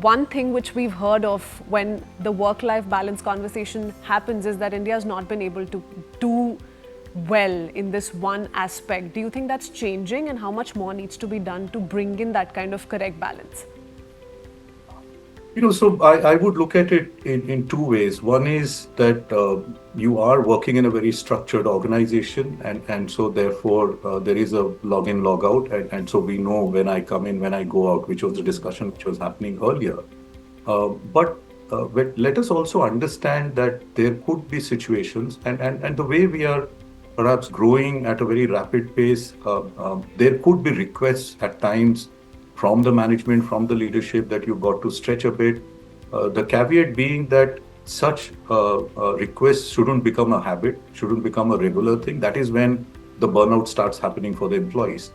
One thing which we've heard of when the work-life balance conversation happens is that India has not been able to do well in this one aspect. Do you think that's changing, and how much more needs to be done to bring in that kind of correct balance? So I would look at it in two ways. One is that you are working in a very structured organization, and so therefore there is a log in, log out, and so we know when I come in, when I go out, which was the discussion which was happening earlier. But let us also understand that there could be situations, and the way we are perhaps growing at a very rapid pace, there could be requests at times from the management, from the leadership that you've got to stretch a bit. The caveat being that such requests shouldn't become a habit, shouldn't become a regular thing. That is when the burnout starts happening for the employees.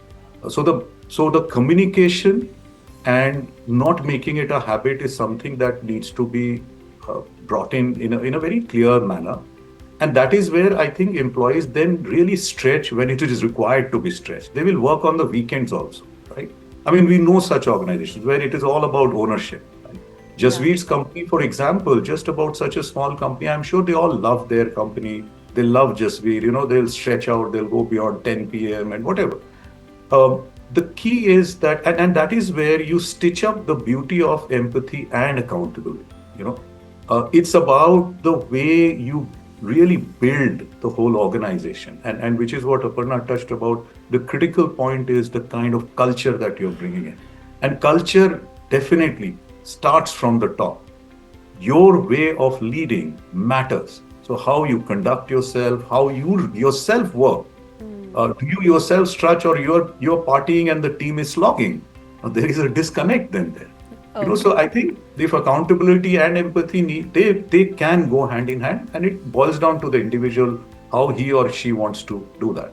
So the communication and not making it a habit is something that needs to be brought in a very clear manner. And that is where I think employees then really stretch when it is required to be stretched. They will work on the weekends also, right? I mean, we know such organizations where it is all about ownership. Right? Jasveer's company, for example, just about such a small company, I'm sure they all love their company. They love Jasveer, they'll stretch out, they'll go beyond 10 p.m. and whatever. The key is that, and that is where you stitch up the beauty of empathy and accountability. It's about the way you really build the whole organization, and which is what Aparna touched about. The critical point is the kind of culture that you're bringing in, and culture definitely starts from the top. Your way of leading matters. So how you conduct yourself, how you yourself work. Do you yourself stretch, or you're partying and the team is slogging? There is a disconnect then there. So I think if accountability and empathy they can go hand in hand, and it boils down to the individual how he or she wants to do that.